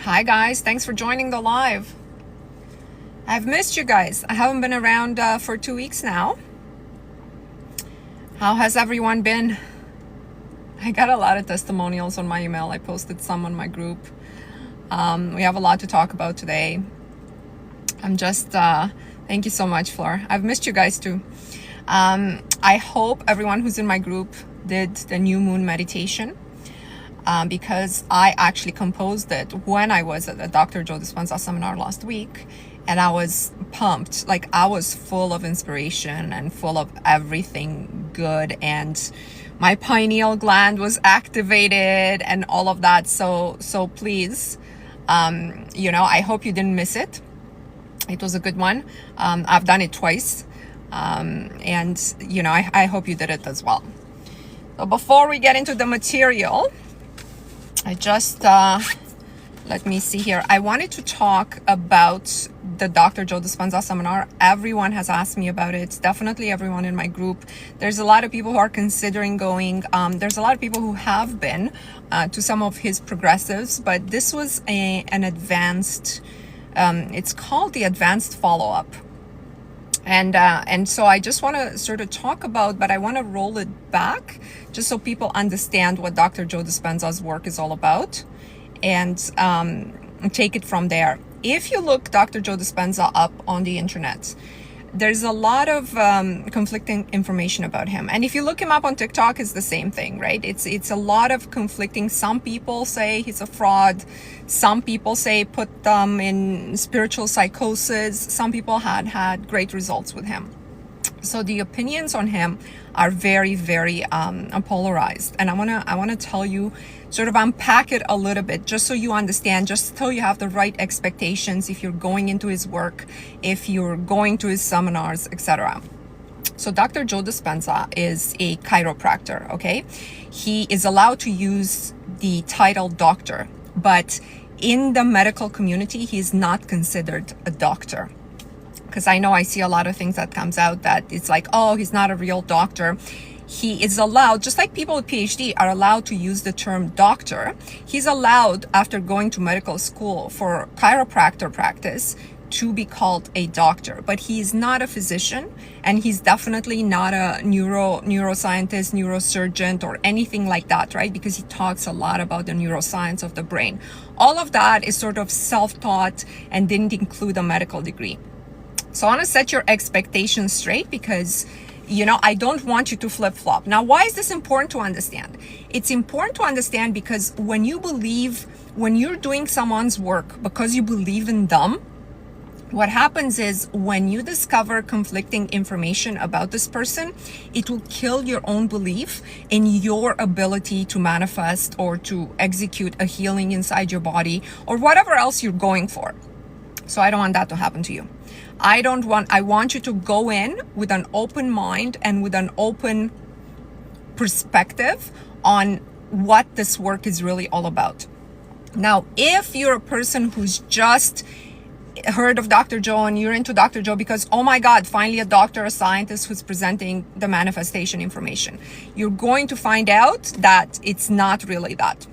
Hi guys, thanks for joining the live. I've missed you guys. I haven't been around for 2 weeks now. How has everyone been? I got a lot of testimonials on my email. I posted some on my group. We have a lot to talk about today. I'm just, thank you so much, Fleur. I've missed you guys too. I hope everyone who's in my group did the new moon meditation. Because I actually composed it when I was at the Dr. Joe Dispenza seminar last week, and I was pumped. Like, I was full of inspiration and full of everything good, and my pineal gland was activated and all of that. So please, I hope you didn't miss it. It was a good one. I've done it twice, and I hope you did it as well. So before we get into the material, I just, let me see here. I wanted to talk about the Dr. Joe Dispenza seminar. Everyone has asked me about it. Definitely everyone in my group. There's a lot of people who are considering going. There's a lot of people who have been to some of his progressives, but this was an advanced, it's called the advanced follow-up. And so I just want to sort of talk about, but I want to roll it back just so people understand what Dr. Joe Dispenza's work is all about, and take it from there. If you look Dr. Joe Dispenza up on the internet, there's a lot of conflicting information about him. And if you look him up on TikTok, it's the same thing, right? It's a lot of conflicting. Some people say he's a fraud. Some people say put them in spiritual psychosis. Some people had great results with him. So the opinions on him are very, very polarized. And I wanna tell you, sort of unpack it a little bit, just so you understand, just so you have the right expectations if you're going into his work, if you're going to his seminars, etc. So Dr. Joe Dispenza is a chiropractor, okay? He is allowed to use the title doctor, but in the medical community, he is not considered a doctor. Because I know I see a lot of things that comes out that it's like, oh, he's not a real doctor. He is allowed, just like people with PhD are allowed to use the term doctor, he's allowed, after going to medical school for chiropractor practice, to be called a doctor. But he is not a physician, and he's definitely not a neuroscientist, neurosurgeon, or anything like that, right? Because he talks a lot about the neuroscience of the brain. All of that is sort of self-taught and didn't include a medical degree. So I want to set your expectations straight, because I don't want you to flip-flop. Now, why is this important to understand? It's important to understand because when you're doing someone's work because you believe in them, what happens is when you discover conflicting information about this person, it will kill your own belief in your ability to manifest or to execute a healing inside your body or whatever else you're going for. So I don't want that to happen to you. I want you to go in with an open mind and with an open perspective on what this work is really all about. Now, if you're a person who's just heard of Dr. Joe and you're into Dr. Joe because, oh my God, finally a doctor, a scientist who's presenting the manifestation information, you're going to find out that it's not really that.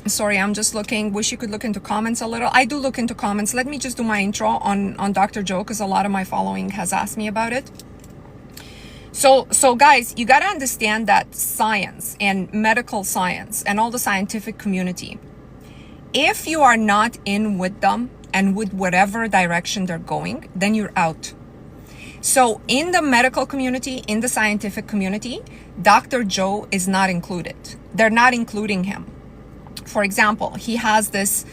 Sorry, I'm just looking. Wish you could look into comments a little. I do look into comments. Let me just do my intro on Dr. Joe, because a lot of my following has asked me about it. So guys, you got to understand that science and medical science and all the scientific community, if you are not in with them and with whatever direction they're going, then you're out. So in the medical community, in the scientific community, Dr. Joe is not included. They're not including him. For example, he has this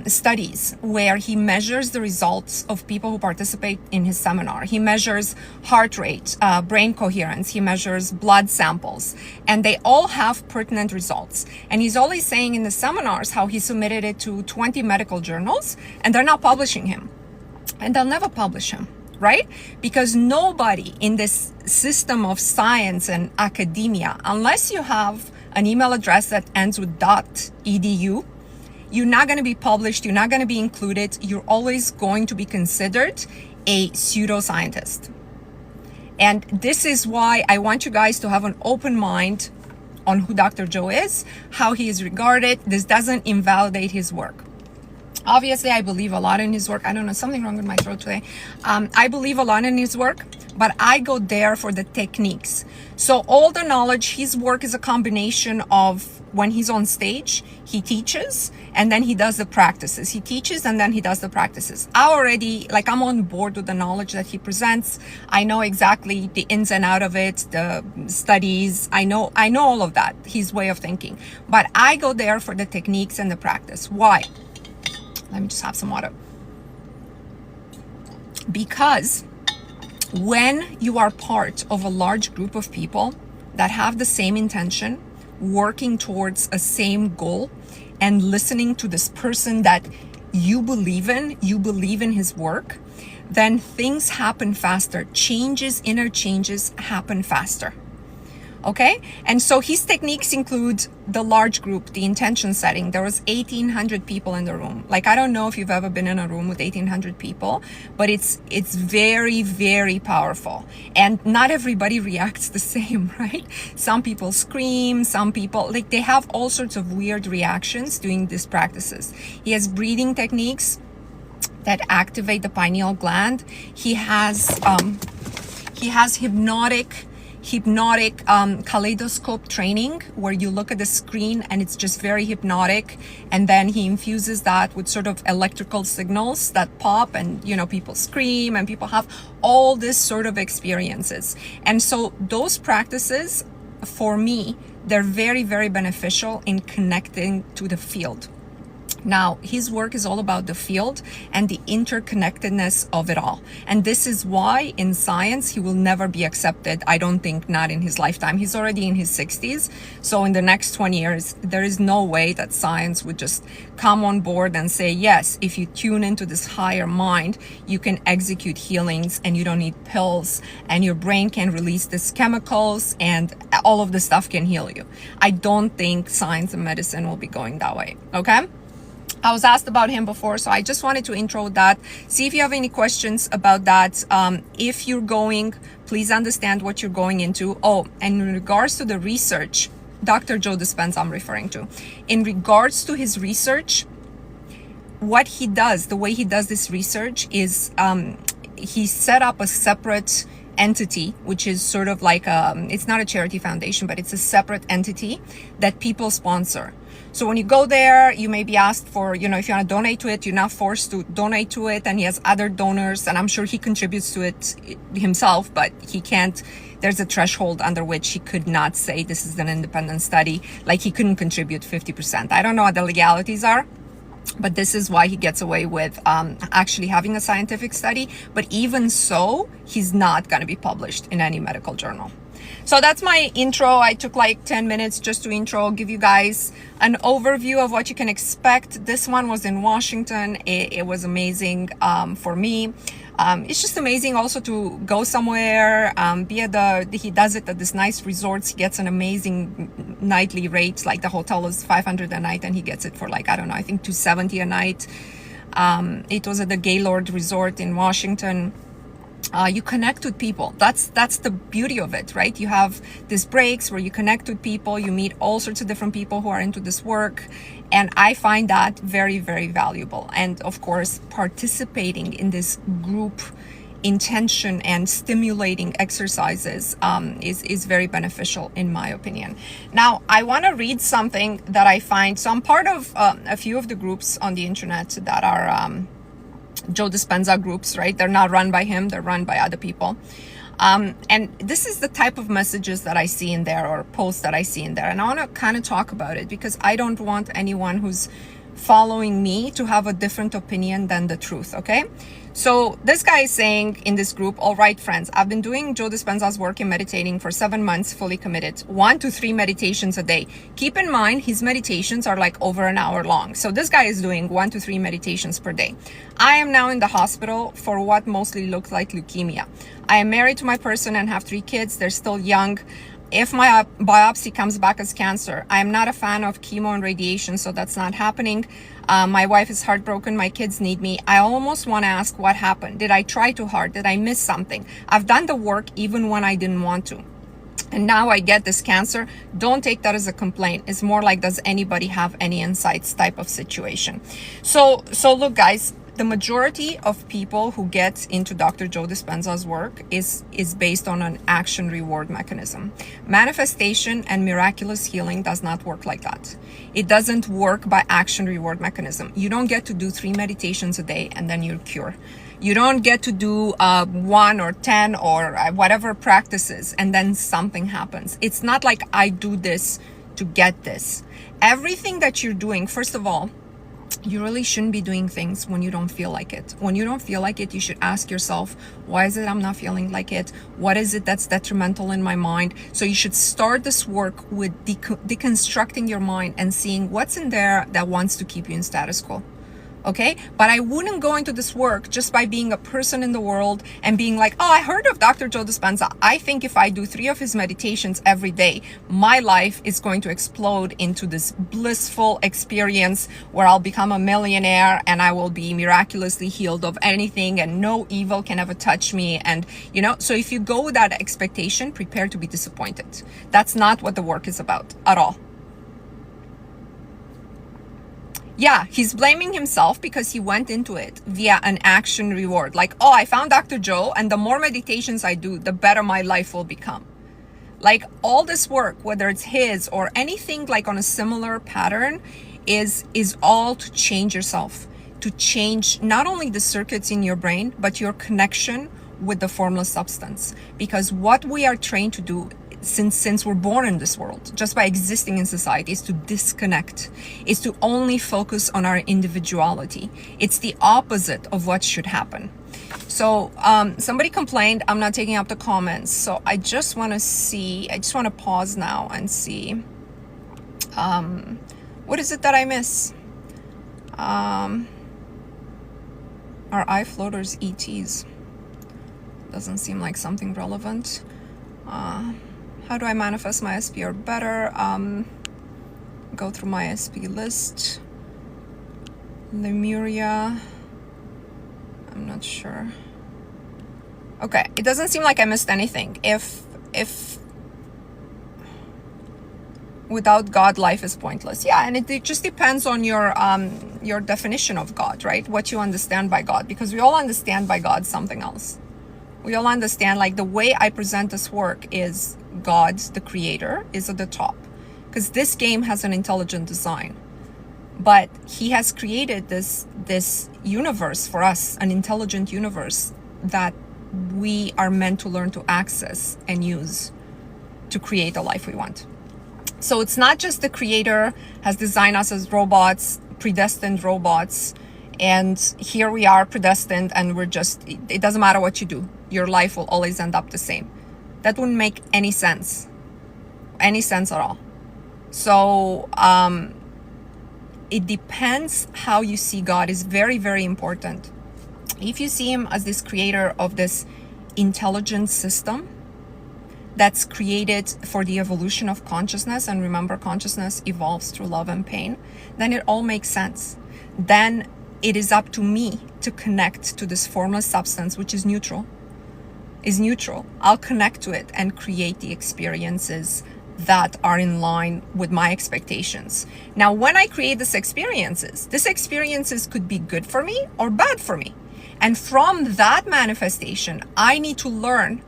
studies where he measures the results of people who participate in his seminar. He measures heart rate, brain coherence, he measures blood samples, and they all have pertinent results. And he's always saying in the seminars how he submitted it to 20 medical journals, and they're not publishing him. And they'll never publish him, right? Because nobody in this system of science and academia, unless you have an email address that ends with .edu, you're not going to be published, you're not going to be included, you're always going to be considered a pseudoscientist. And this is why I want you guys to have an open mind on who Dr. Joe is, how he is regarded. This doesn't invalidate his work. Obviously, I believe a lot in his work. I don't know, something wrong with my throat today. I believe a lot in his work, but I go there for the techniques. So all the knowledge, his work is a combination of when he's on stage, he teaches, and then he does the practices. He teaches, and then he does the practices. I'm on board with the knowledge that he presents. I know exactly the ins and out of it, the studies. I know all of that, his way of thinking. But I go there for the techniques and the practice. Why? Let me just have some water. Because when you are part of a large group of people that have the same intention, working towards a same goal, and listening to this person that you believe in his work, then things happen faster. Inner changes happen faster. Okay? And so his techniques include the large group, the intention setting. There was 1,800 people in the room. Like, I don't know if you've ever been in a room with 1,800 people, but it's very, very powerful. And not everybody reacts the same, right? Some people scream, some people, like, they have all sorts of weird reactions doing these practices. He has breathing techniques that activate the pineal gland. He has hypnotic kaleidoscope training, where you look at the screen and it's just very hypnotic, and then he infuses that with sort of electrical signals that pop, and people scream and people have all this sort of experiences. And so those practices, for me, they're very, very beneficial in connecting to the field. Now, his work is all about the field and the interconnectedness of it all. And this is why in science, he will never be accepted. I don't think, not in his lifetime. He's already in his 60s. So in the next 20 years, there is no way that science would just come on board and say, yes, if you tune into this higher mind, you can execute healings and you don't need pills, and your brain can release these chemicals and all of this stuff can heal you. I don't think science and medicine will be going that way. Okay? I was asked about him before, so I just wanted to intro that. See if you have any questions about that. If you're going, please understand what you're going into. Oh, and in regards to the research, Dr. Joe Dispenza I'm referring to. In regards to his research, what he does, the way he does this research is he set up a separate entity, which is sort of like it's not a charity foundation, but it's a separate entity that people sponsor. So when you go there, you may be asked for, if you want to donate to it, you're not forced to donate to it. And he has other donors, and I'm sure he contributes to it himself, but he can't. There's a threshold under which he could not say this is an independent study. Like, he couldn't contribute 50%. I don't know what the legalities are, but this is why he gets away with actually having a scientific study. But even so, he's not going to be published in any medical journal. So that's my intro. I took like 10 minutes just to give you guys an overview of what you can expect. This one was in Washington. It was amazing for me. It's just amazing also to go somewhere, he does it at this nice resorts. He gets an amazing nightly rate. Like, the hotel is $500 a night and he gets it for like, I don't know, I think $270 a night. It was at the Gaylord Resort in Washington. You connect with people. That's the beauty of it, right? You have these breaks where you connect with people, you meet all sorts of different people who are into this work. And I find that very, very valuable. And of course, participating in this group intention and stimulating exercises is very beneficial, in my opinion. Now, I want to read something that I find. So I'm part of a few of the groups on the internet that are Joe Dispenza groups, right? They're not run by him, they're run by other people. And this is the type of messages that I see in there, or posts that I see in there. And I want to kind of talk about it because I don't want anyone who's following me to have a different opinion than the truth, okay? So this guy is saying in this group, all right, friends, I've been doing Joe Dispenza's work in meditating for 7 months, fully committed, 1 to 3 meditations a day. Keep in mind, his meditations are like over an hour long. So this guy is doing 1 to 3 meditations per day. I am now in the hospital for what mostly looks like leukemia. I am married to my person and have 3 kids. They're still young. If my biopsy comes back as cancer, I am not a fan of chemo and radiation, so that's not happening. My wife is heartbroken. My kids need me. I almost want to ask what happened. Did I try too hard? Did I miss something? I've done the work even when I didn't want to. and now I get this cancer, don't take that as a complaint. It's more like, does anybody have any insights type of situation. So look, guys, the majority of people who get into Dr. Joe Dispenza's work is based on an action reward mechanism. Manifestation and miraculous healing does not work like that. It doesn't work by action reward mechanism. You don't get to do 3 meditations a day and then you're cured. You don't get to do 1 or 10 or whatever practices and then something happens. It's not like I do this to get this. Everything that you're doing, first of all, you really shouldn't be doing things when you don't feel like it. When you don't feel like it, you should ask yourself, why is it I'm not feeling like it? What is it that's detrimental in my mind? So you should start this work with deconstructing your mind and seeing what's in there that wants to keep you in status quo. Okay, but I wouldn't go into this work just by being a person in the world and being like, oh, I heard of Dr. Joe Dispenza. I think if I do 3 of his meditations every day, my life is going to explode into this blissful experience where I'll become a millionaire and I will be miraculously healed of anything and no evil can ever touch me. And, you know, so if you go with that expectation, prepare to be disappointed. That's not what the work is about at all. Yeah, he's blaming himself because he went into it via an action reward. Like, oh, I found Dr. Joe and the more meditations I do, the better my life will become. Like all this work, whether it's his or anything like on a similar pattern, is all to change yourself, to change not only the circuits in your brain, but your connection with the formless substance. Because what we are trained to do since we're born in this world, just by existing in society, is to disconnect, is to only focus on our individuality. It's the opposite of what should happen. So somebody complained I'm not taking up the comments, so I just want to pause now and see what is it that I miss. Are eye floaters ETs? Doesn't seem like something relevant. How do I manifest my SP or better? Go through my SP list. Lemuria. I'm not sure. Okay, it doesn't seem like I missed anything. If without God, life is pointless. Yeah, and it just depends on your definition of God, right? What you understand by God, because we all understand by God something else. We all understand, like, the way I present this work is God, the creator, is at the top. Because this game has an intelligent design. But he has created this universe for us, an intelligent universe that we are meant to learn to access and use to create a life we want. So it's not just the creator has designed us as robots, predestined robots, and here we are predestined and we're just, it doesn't matter what you do. Your life will always end up the same. That wouldn't make any sense at all. So it depends how you see God is very, very important. If you see him as this creator of this intelligent system that's created for the evolution of consciousness, and remember, consciousness evolves through love and pain, then it all makes sense. Then it is up to me to connect to this formless substance, which is neutral. I'll connect to it and create the experiences that are in line with my expectations. Now, when I create these experiences could be good for me or bad for me. And from that manifestation, I need to learn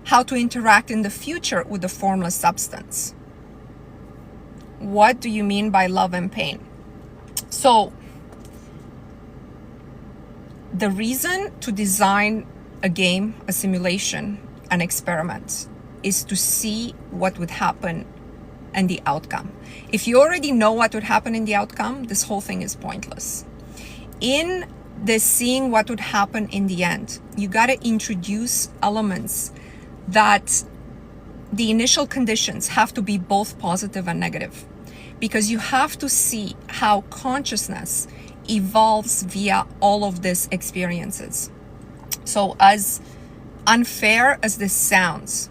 how to interact in the future with the formless substance. What do you mean by love and pain? So, the reason to design a game, a simulation, an experiment is to see what would happen and the outcome. If you already know what would happen in the outcome, this whole thing is pointless. In the seeing what would happen in the end, you got to introduce elements that the initial conditions have to be both positive and negative, because you have to see how consciousness evolves via all of these experiences. So as unfair as this sounds,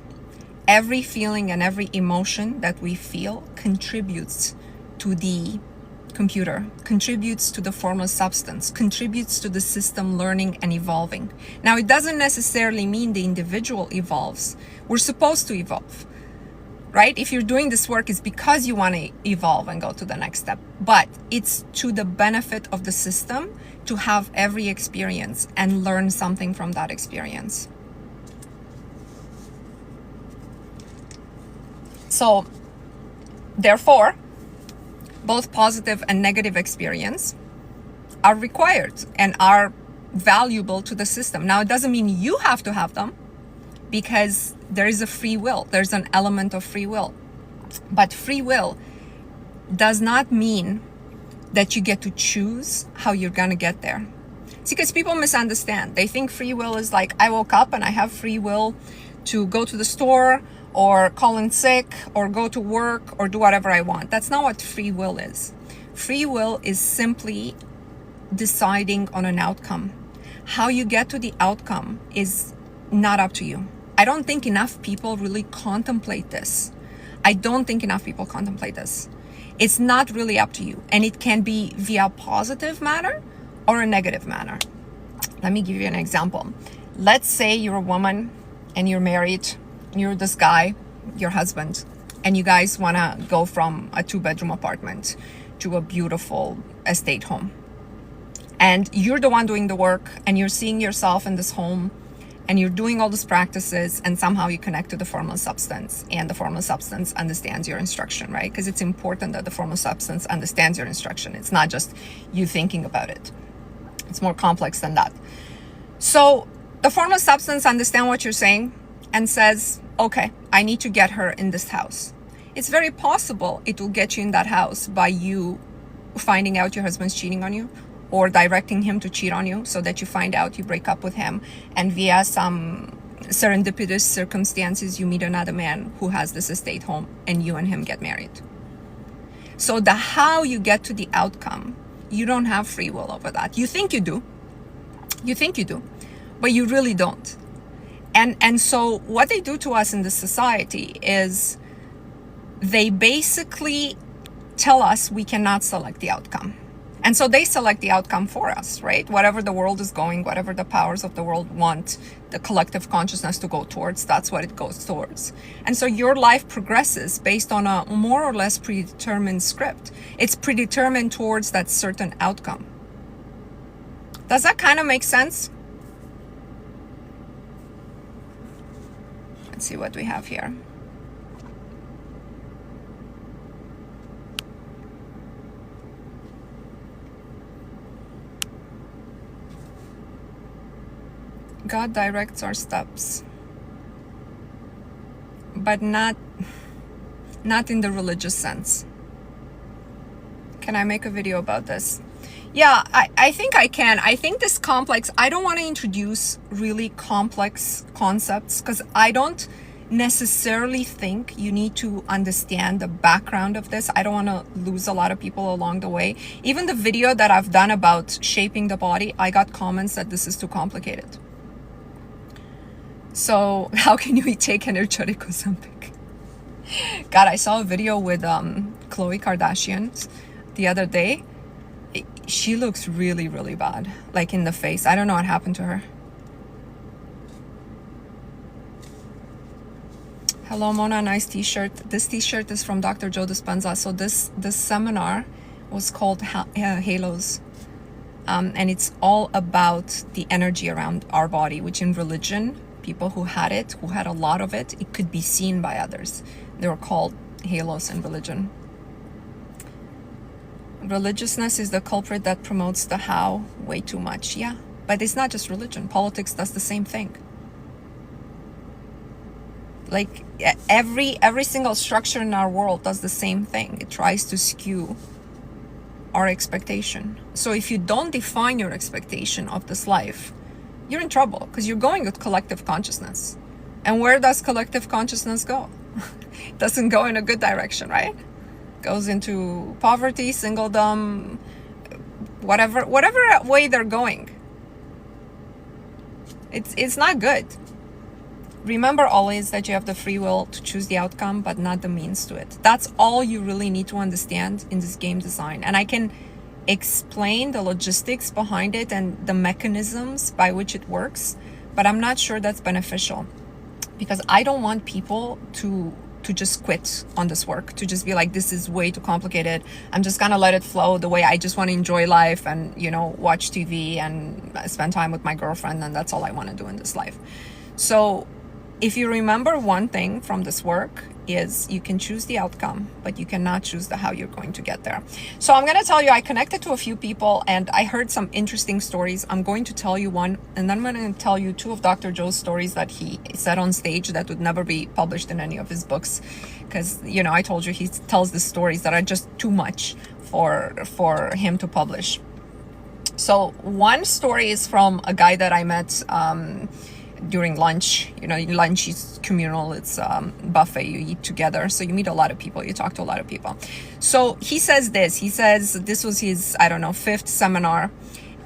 every feeling and every emotion that we feel contributes to the computer, contributes to the formless substance, contributes to the system learning and evolving. Now, it doesn't necessarily mean the individual evolves. We're supposed to evolve. right? If you're doing this work, it's because you want to evolve and go to the next step. But it's to the benefit of the system to have every experience and learn something from that experience. So, therefore, both positive and negative experience are required and are valuable to the system. Now, it doesn't mean you have to have them, because there is a free will. There's an element of free will. But free will does not mean that you get to choose how you're going to get there. See, because people misunderstand. They think free will is like, I woke up and I have free will to go to the store or call in sick or go to work or do whatever I want. That's not what free will is. Free will is simply deciding on an outcome. How you get to the outcome is not up to you. I don't think enough people really contemplate this. It's not really up to you. And it can be via a positive manner or a negative manner. Let me give you an example. Let's say you're a woman and you're married, and you're this guy, your husband, and you guys want to go from a 2-bedroom apartment to a beautiful estate home. And you're the one doing the work, and you're seeing yourself in this home, and you're doing all these practices, and somehow you connect to the formless substance, and the formless substance understands your instruction, right? Because it's important that the formless substance understands your instruction. It's not just you thinking about it. It's more complex than that. So the formless substance understands what you're saying and says, okay, I need to get her in this house. It's very possible it will get you in that house by you finding out your husband's cheating on you, or directing him to cheat on you so that you find out, you break up with him, and via some serendipitous circumstances you meet another man who has this estate home and you and him get married. So the how you get to the outcome, you don't have free will over that. You think you do, but you really don't. And so what they do to us in this society is they basically tell us we cannot select the outcome. And so they select the outcome for us, right? Whatever the world is going, whatever the powers of the world want the collective consciousness to go towards, that's what it goes towards. And so your life progresses based on a more or less predetermined script. It's predetermined towards that certain outcome. Does that kind of make sense? Let's see what we have here. God directs our steps, but not in the religious sense. Can I make a video about this? Yeah, I think I can. I think this complex, I don't want to introduce really complex concepts because I don't necessarily think you need to understand the background of this. I don't want to lose a lot of people along the way. Even the video that I've done about shaping the body, I got comments that this is too complicated. So how can you take energetic Ozempic? God, I saw a video with Khloe Kardashian the other day. She looks really, really bad, like in the face. I don't know what happened to her. Hello, Mona, nice t-shirt. This t-shirt is from Dr. Joe Dispenza. So this seminar was called Halos. And it's all about the energy around our body, which in religion, people who had a lot of it, it could be seen by others. They were called halos in religion. Religiousness is the culprit that promotes the how way too much. Yeah, but it's not just religion. Politics does the same thing. Like every single structure in our world does the same thing. It tries to skew our expectation. So if you don't define your expectation of this life, you're in trouble because you're going with collective consciousness. And where does collective consciousness go? It doesn't go in a good direction, right? It goes into poverty, singledom, whatever way they're going. It's not good. Remember always that you have the free will to choose the outcome, but not the means to it. That's all you really need to understand in this game design. And I can explain the logistics behind it and the mechanisms by which it works, but I'm not sure that's beneficial because I don't want people to to just quit on this work, to just be like, this is way too complicated. I'm just gonna let it flow the way I just want to enjoy life and, you know, watch TV and spend time with my girlfriend, and that's all I want to do in this life. So if you remember one thing from this work, is you can choose the outcome, but you cannot choose the how you're going to get there. So I'm going to tell you, I connected to a few people and I heard some interesting stories. I'm going to tell you one, and then I'm going to tell you two of Dr. Joe's stories that he said on stage that would never be published in any of his books. Because, you know, I told you he tells the stories that are just too much for him to publish. So one story is from a guy that I met during lunch. You know, lunch is communal, it's buffet, you eat together, so you meet a lot of people, you talk to a lot of people. So he says this was his, I don't know, 5th seminar,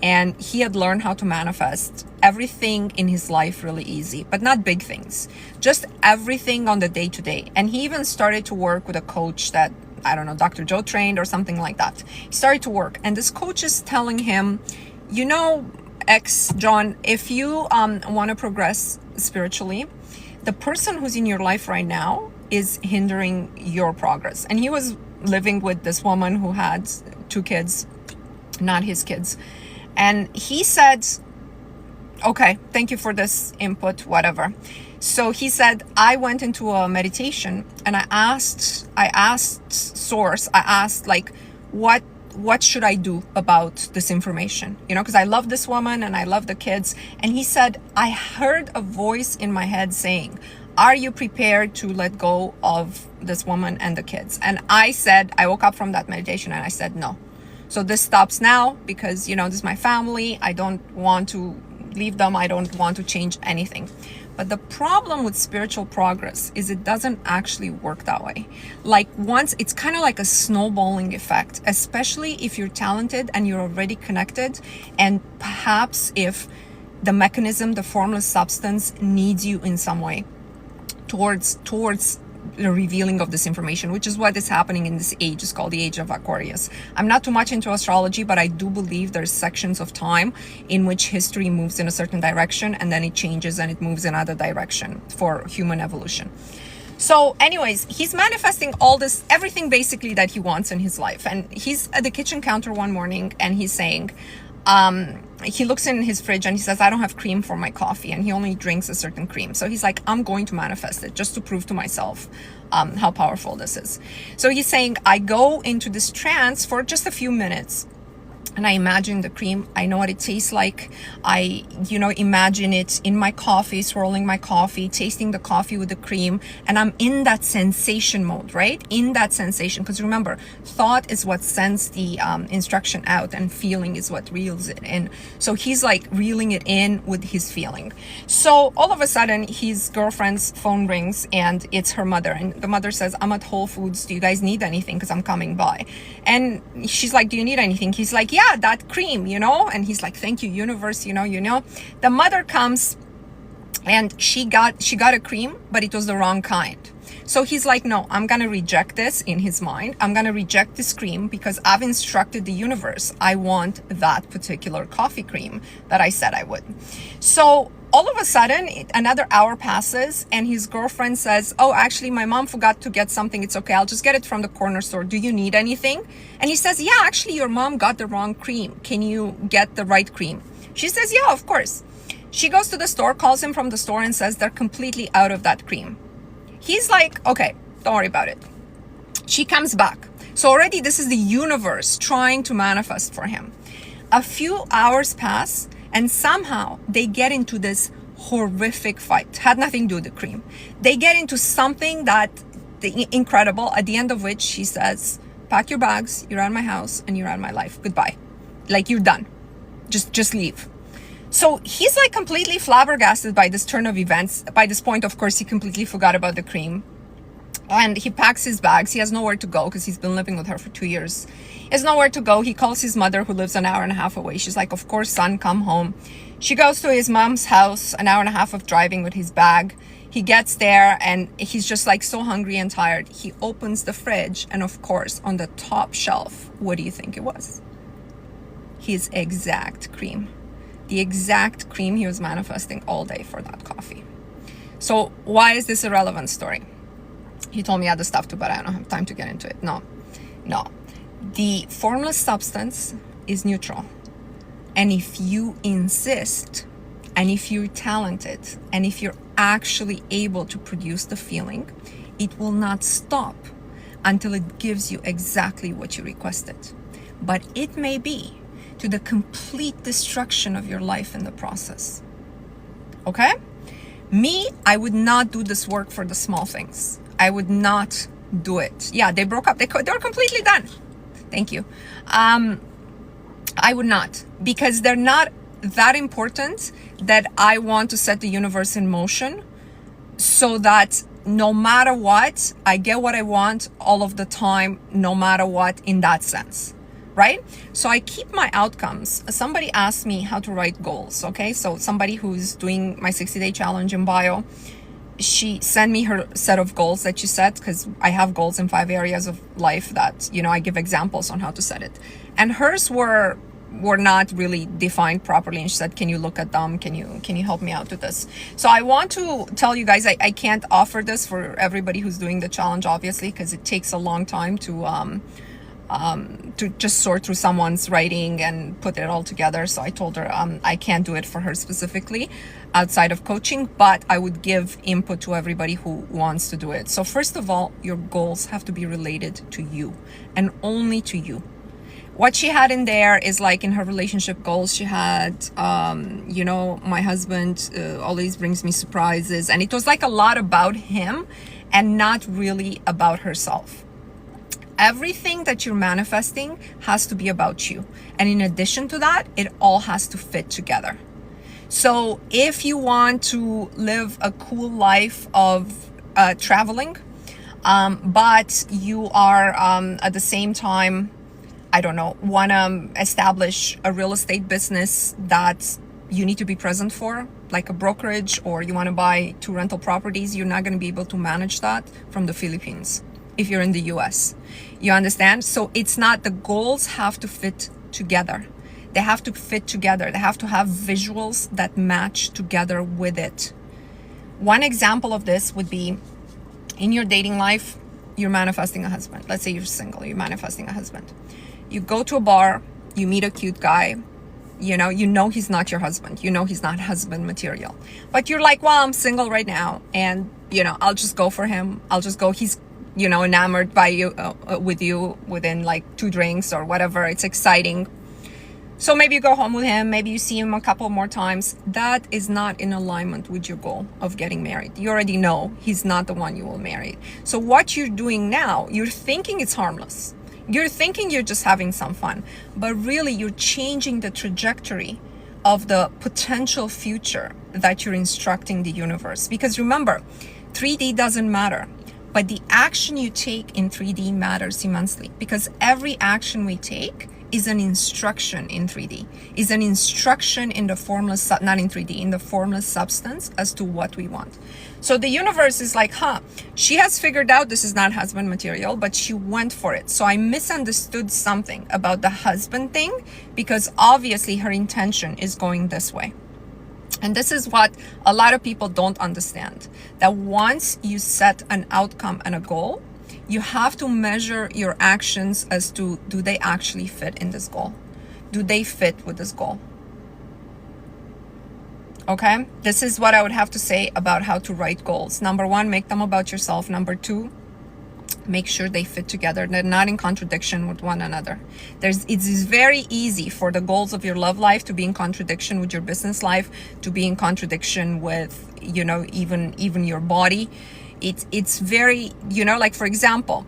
and he had learned how to manifest everything in his life really easy, but not big things, just everything on the day-to-day. And he even started to work with a coach that, I don't know, Dr. Joe trained or something like that. He started to work, and this coach is telling him, you know, John, if you want to progress spiritually, the person who's in your life right now is hindering your progress. And he was living with this woman who had 2 kids, not his kids. And he said, okay, thank you for this input, whatever. So he said, I went into a meditation and I asked Source, like, what should I do about this information? You know, because I love this woman and I love the kids. And he said, I heard a voice in my head saying, are you prepared to let go of this woman and the kids? And I said, I woke up from that meditation and I said, no. So this stops now because, you know, this is my family. I don't want to leave them. I don't want to change anything. But the problem with spiritual progress is it doesn't actually work that way. Like once, it's kind of like a snowballing effect, especially if you're talented and you're already connected. And perhaps if the mechanism, the formless substance needs you in some way towards the revealing of this information, which is what is happening in this age. It's called the age of Aquarius. I'm not too much into astrology, but I do believe there's sections of time in which history moves in a certain direction and then it changes and it moves in another direction for human evolution. So anyways, he's manifesting all this, everything basically that he wants in his life. And he's at the kitchen counter one morning and he's saying, he looks in his fridge and he says, I don't have cream for my coffee, and he only drinks a certain cream. So he's like, I'm going to manifest it just to prove to myself how powerful this is. So he's saying, I go into this trance for just a few minutes and I imagine the cream. I know what it tastes like. I, imagine it in my coffee, swirling my coffee, tasting the coffee with the cream. And I'm in that sensation mode, right? In that sensation. Because remember, thought is what sends the instruction out and feeling is what reels it in. So he's like reeling it in with his feeling. So all of a sudden, his girlfriend's phone rings and it's her mother. And the mother says, I'm at Whole Foods. Do you guys need anything? Because I'm coming by. And she's like, do you need anything? He's like, yeah, that cream, and he's like, thank you, universe, the mother comes and she got a cream, but it was the wrong kind. So he's like, no, I'm gonna reject this in his mind. I'm gonna reject this cream because I've instructed the universe. I want that particular coffee cream that I said I would. So all of a sudden, another hour passes and his girlfriend says, oh, actually, my mom forgot to get something. It's okay. I'll just get it from the corner store. Do you need anything? And he says, yeah, actually, your mom got the wrong cream. Can you get the right cream? She says, yeah, of course. She goes to the store, calls him from the store and says they're completely out of that cream. He's like, okay, don't worry about it. She comes back. So already this is the universe trying to manifest for him. A few hours pass and somehow they get into this horrific fight. Had nothing to do with the cream. They get into something that incredible, at the end of which she says, pack your bags, you're out of my house and you're out of my life. Goodbye. Like, you're done. Just leave. So he's like completely flabbergasted by this turn of events. By this point, of course, he completely forgot about the cream. And he packs his bags. He has nowhere to go because he's been living with her for 2 years. He has nowhere to go. He calls his mother, who lives an hour and a half away. She's like, of course, son, come home. She goes to his mom's house, an hour and a half of driving with his bag. He gets there and he's just like so hungry and tired. He opens the fridge and of course, on the top shelf, what do you think it was? His exact cream. The exact cream he was manifesting all day for that coffee. So why is this a relevant story? He told me other stuff too, but I don't have time to get into it. No. The formless substance is neutral. And if you insist, and if you're talented, and if you're actually able to produce the feeling, it will not stop until it gives you exactly what you requested. But it may be to the complete destruction of your life in the process. Okay? Me, I would not do this work for the small things. I would not do it. Yeah, they broke up. They were completely done. Thank you. I would not, because they're not that important that I want to set the universe in motion so that no matter what, I get what I want all of the time, no matter what, in that sense, right? So I keep my outcomes. Somebody asked me how to write goals, okay? So somebody who's doing my 60-day challenge in bio, she sent me her set of goals that she set, because I have goals in 5 areas of life that, you know, I give examples on how to set it. And hers were not really defined properly, and she said, can you look at them, can you help me out with this? So I want to tell you guys, I can't offer this for everybody who's doing the challenge, obviously, because it takes a long time to just sort through someone's writing and put it all together. So I told her I can't do it for her specifically outside of coaching, but I would give input to everybody who wants to do it. So first of all, your goals have to be related to you and only to you. What she had in there is like in her relationship goals, she had, you know, my husband always brings me surprises. And it was like a lot about him and not really about herself. Everything that you're manifesting has to be about you. And in addition to that, it all has to fit together. So if you want to live a cool life of traveling, but you are at the same time, I don't know, want to establish a real estate business that you need to be present for, like a brokerage, or you want to buy 2 rental properties, you're not going to be able to manage that from the Philippines if you're in the US. You understand? So it's not, the goals have to fit together. They have to fit together. They have to have visuals that match together with it. One example of this would be in your dating life, you're manifesting a husband. Let's say you're single, you're manifesting a husband. You go to a bar, you meet a cute guy, you know he's not your husband. You know he's not husband material. But you're like, well, I'm single right now, and, you know, I'll just go for him. I'll just go. He's, you know, enamored by you, with you within like 2 drinks or whatever. It's exciting. So maybe you go home with him. Maybe you see him a couple more times. That is not in alignment with your goal of getting married. You already know he's not the one you will marry. So what you're doing now, you're thinking it's harmless. You're thinking you're just having some fun, but really you're changing the trajectory of the potential future that you're instructing the universe. Because remember, 3D doesn't matter, but the action you take in 3D matters immensely, because every action we take is an instruction in 3D, is an instruction in the formless, not in 3D, in the formless substance as to what we want. So the universe is like, she has figured out this is not husband material, but she went for it. So I misunderstood something about the husband thing, because obviously her intention is going this way. And this is what a lot of people don't understand, that once you set an outcome and a goal, you have to measure your actions as to, do they actually fit in this goal? Do they fit with this goal? Okay, this is what I would have to say about how to write goals. Number 1, make them about yourself. Number 2, make sure they fit together. They're not in contradiction with one another. It's very easy for the goals of your love life to be in contradiction with your business life, to be in contradiction with, you know, even your body. It's very, you know, like for example,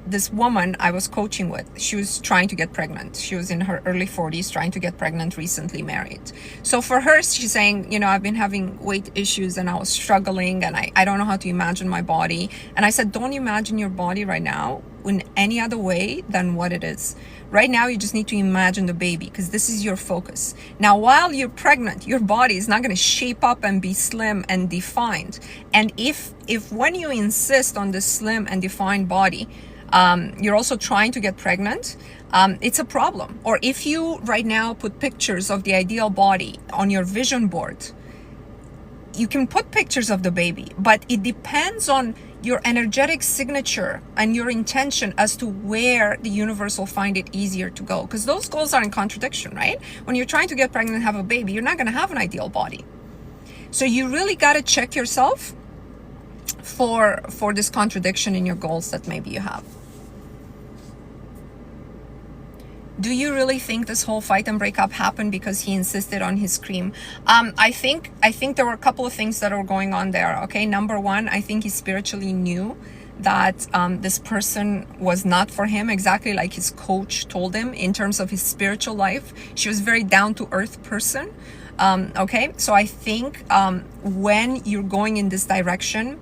this woman I was coaching with, she was trying to get pregnant. She was in her early 40s trying to get pregnant, recently married. So for her, she's saying, you know, I've been having weight issues and I was struggling and I don't know how to imagine my body. And I said, don't imagine your body right now in any other way than what it is. Right now, you just need to imagine the baby, because this is your focus. Now, while you're pregnant, your body is not going to shape up and be slim and defined. And if when you insist on this slim and defined body, you're also trying to get pregnant, it's a problem. Or if you right now put pictures of the ideal body on your vision board, you can put pictures of the baby, but it depends on your energetic signature and your intention as to where the universe will find it easier to go. Because those goals are in contradiction, right? When you're trying to get pregnant and have a baby, you're not going to have an ideal body. So you really got to check yourself for this contradiction in your goals that maybe you have. Do you really think this whole fight and breakup happened because he insisted on his cream? I think there were a couple of things that were going on there. Okay, number one, I think he spiritually knew that this person was not for him, exactly like his coach told him in terms of his spiritual life. She was a very down-to-earth person. Okay, so I think when you're going in this direction,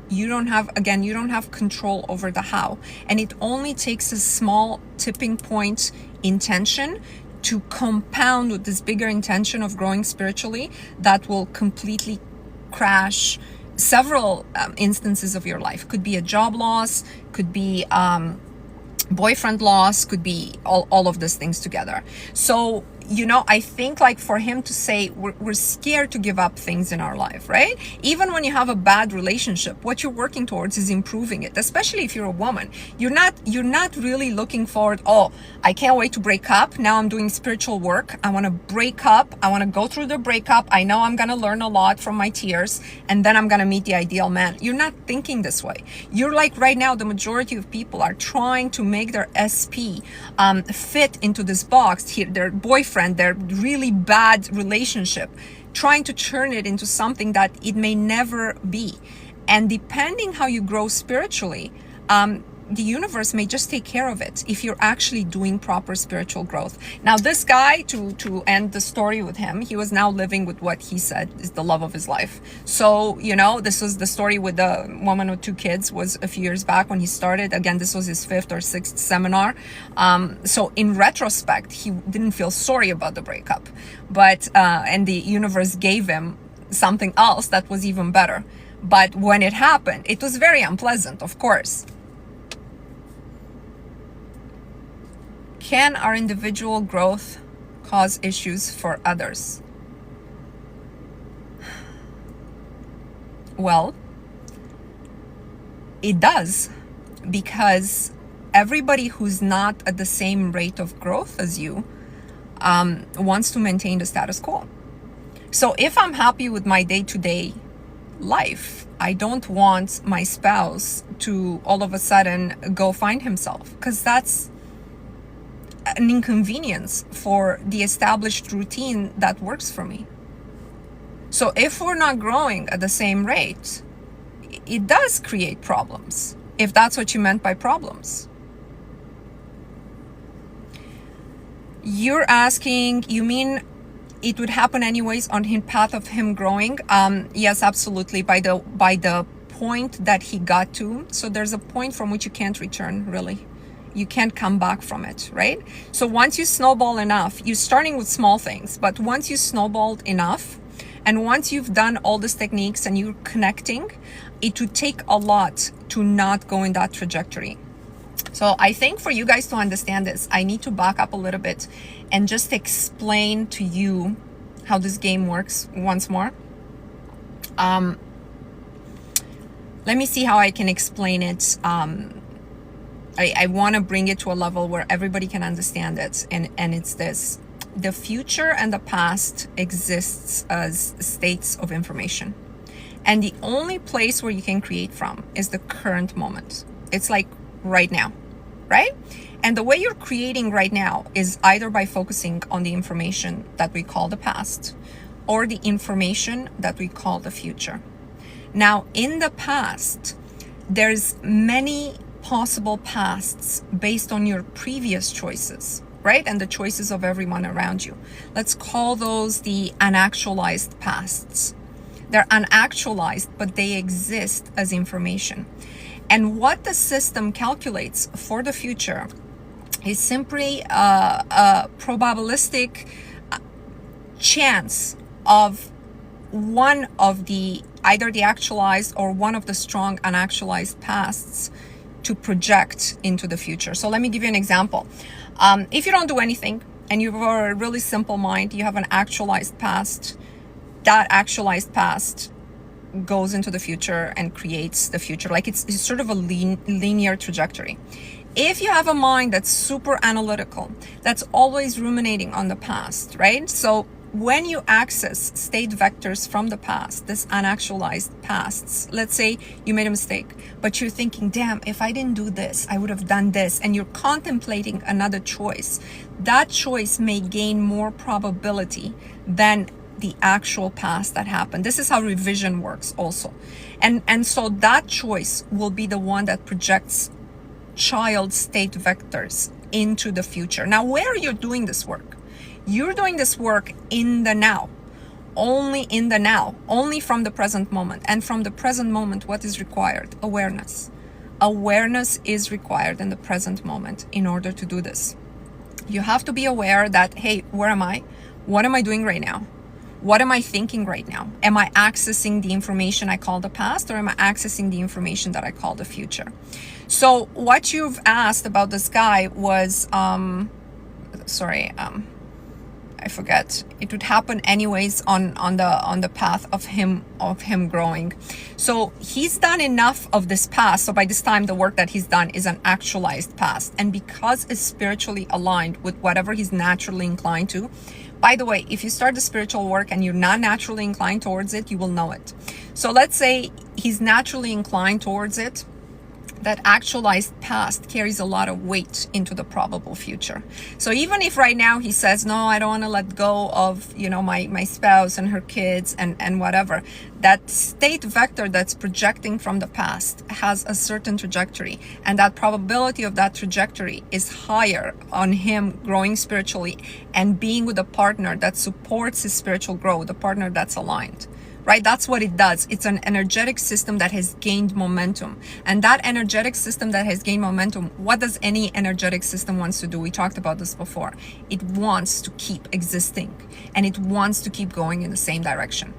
you don't have control over the how, and it only takes a small tipping point intention to compound with this bigger intention of growing spiritually that will completely crash several instances of your life. Could be a job loss, could be boyfriend loss, could be all of these things together. So I think like for him to say we're scared to give up things in our life, right? Even when you have a bad relationship, what you're working towards is improving it, especially if you're a woman. You're not really looking forward, oh, I can't wait to break up. Now I'm doing spiritual work. I want to break up. I want to go through the breakup. I know I'm going to learn a lot from my tears, and then I'm going to meet the ideal man. You're not thinking this way. You're like right now, the majority of people are trying to make their SP fit into this box here, their boyfriend, their really bad relationship, trying to turn it into something that it may never be. And depending how you grow spiritually, the universe may just take care of it if you're actually doing proper spiritual growth. Now, this guy, to end the story with him, he was now living with what he said is the love of his life. So, this was the story with the woman with 2 kids, was a few years back when he started. Again, this was his 5th or 6th seminar. So in retrospect, he didn't feel sorry about the breakup, but, and the universe gave him something else that was even better. But when it happened, it was very unpleasant, of course. Can our individual growth cause issues for others? Well, it does, because everybody who's not at the same rate of growth as you wants to maintain the status quo. So if I'm happy with my day-to-day life, I don't want my spouse to all of a sudden go find himself, because that's an inconvenience for the established routine that works for me. So if we're not growing at the same rate, it does create problems, if that's what you meant by problems. You're asking, you mean it would happen anyways on his path of him growing? Yes, absolutely. By the point that he got to. So there's a point from which you can't return, really. You can't come back from it, right? So once you snowball enough, you're starting with small things, but once you snowballed enough, and once you've done all these techniques and you're connecting, it would take a lot to not go in that trajectory. So I think for you guys to understand this, I need to back up a little bit and just explain to you how this game works once more. Let me see how I can explain it. I want to bring it to a level where everybody can understand it. And it's this: the future and the past exists as states of information. And the only place where you can create from is the current moment. It's like right now, right? And the way you're creating right now is either by focusing on the information that we call the past, or the information that we call the future. Now, in the past, there's many possible pasts based on your previous choices, right? And the choices of everyone around you. Let's call those the unactualized pasts. They're unactualized, but they exist as information. And what the system calculates for the future is simply a probabilistic chance of one of the, either the actualized or one of the strong unactualized pasts to project into the future. So let me give you an example. If you don't do anything and you have a really simple mind, you have an actualized past, that actualized past goes into the future and creates the future. Like it's sort of a linear trajectory. If you have a mind that's super analytical, that's always ruminating on the past, right? So when you access state vectors from the past, this unactualized pasts, let's say you made a mistake, but you're thinking, damn, if I didn't do this, I would have done this, and you're contemplating another choice, that choice may gain more probability than the actual past that happened. This is how revision works also. And so that choice will be the one that projects child state vectors into the future. Now, where you're doing this work, you're doing this work in the now, only in the now, only from the present moment. And from the present moment, what is required? Awareness. Awareness is required in the present moment in order to do this. You have to be aware that, hey, where am I? What am I doing right now? What am I thinking right now? Am I accessing the information I call the past, or am I accessing the information that I call the future? So what you've asked about this guy was, I forget. It would happen anyways on the path of him growing. So he's done enough of this past. So by this time, the work that he's done is an actualized past. And because it's spiritually aligned with whatever he's naturally inclined to. By the way, if you start the spiritual work and you're not naturally inclined towards it, you will know it. So let's say he's naturally inclined towards it. That actualized past carries a lot of weight into the probable future. So even if right now he says, no, I don't want to let go of, my spouse and her kids and whatever, that state vector that's projecting from the past has a certain trajectory. And that probability of that trajectory is higher on him growing spiritually and being with a partner that supports his spiritual growth, a partner that's aligned. Right? That's what it does. It's an energetic system that has gained momentum. And that energetic system that has gained momentum, what does any energetic system wants to do? We talked about this before. It wants to keep existing and it wants to keep going in the same direction.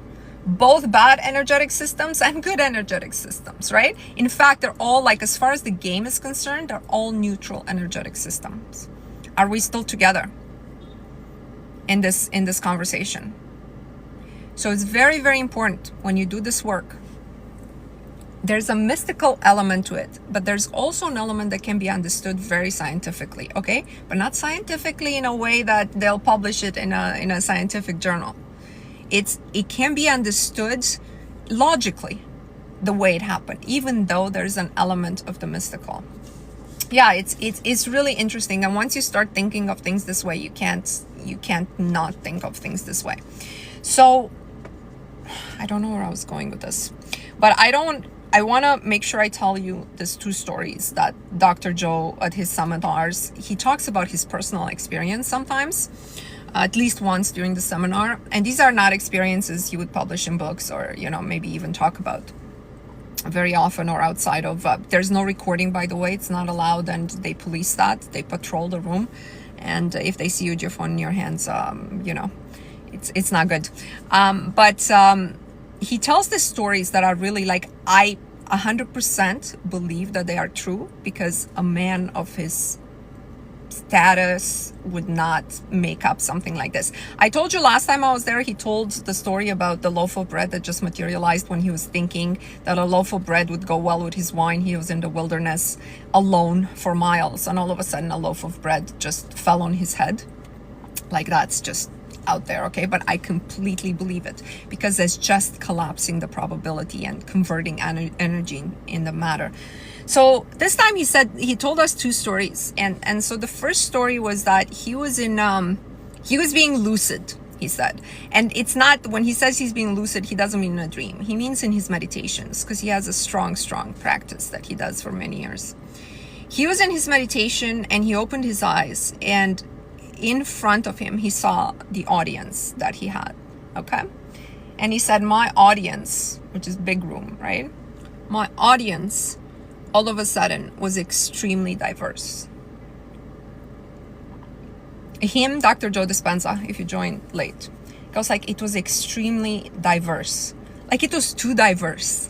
Both bad energetic systems and good energetic systems, right? In fact, they're all, like, as far as the game is concerned, they're all neutral energetic systems. Are we still together in this conversation? So it's very, very important when you do this work. There's a mystical element to it, but there's also an element that can be understood very scientifically, okay? But not scientifically in a way that they'll publish it in a scientific journal. It can be understood logically the way it happened, even though there's an element of the mystical. Yeah, it's really interesting. And once you start thinking of things this way, you can't not think of things this way. So I don't know where I was going with this, but I want to make sure I tell you these two stories that Dr. Joe at his seminars, he talks about his personal experience sometimes, at least once during the seminar. And these are not experiences he would publish in books or, maybe even talk about very often or outside of, there's no recording, by the way, it's not allowed. And they police that, they patrol the room. And if they see you with your phone in your hands, it's not good. But he tells these stories that are really, like, I 100% believe that they are true, because a man of his status would not make up something like this. I told you last time I was there, he told the story about the loaf of bread that just materialized when he was thinking that a loaf of bread would go well with his wine. He was in the wilderness alone for miles, and all of a sudden a loaf of bread just fell on his head. Like, that's just out there, okay? But I completely believe it, because it's just collapsing the probability and converting energy in the matter. So this time he told us two stories, and so the first story was that he was being lucid, he said. And it's not, when he says he's being lucid, he doesn't mean in a dream. He means in his meditations, because he has a strong practice that he does for many years. He was in his meditation and he opened his eyes, and in front of him, he saw the audience that he had, okay? And he said, my audience, which is big room, right? My audience, all of a sudden, was extremely diverse. Him, Dr. Joe Dispenza, if you joined late, goes like, it was extremely diverse. Like, it was too diverse.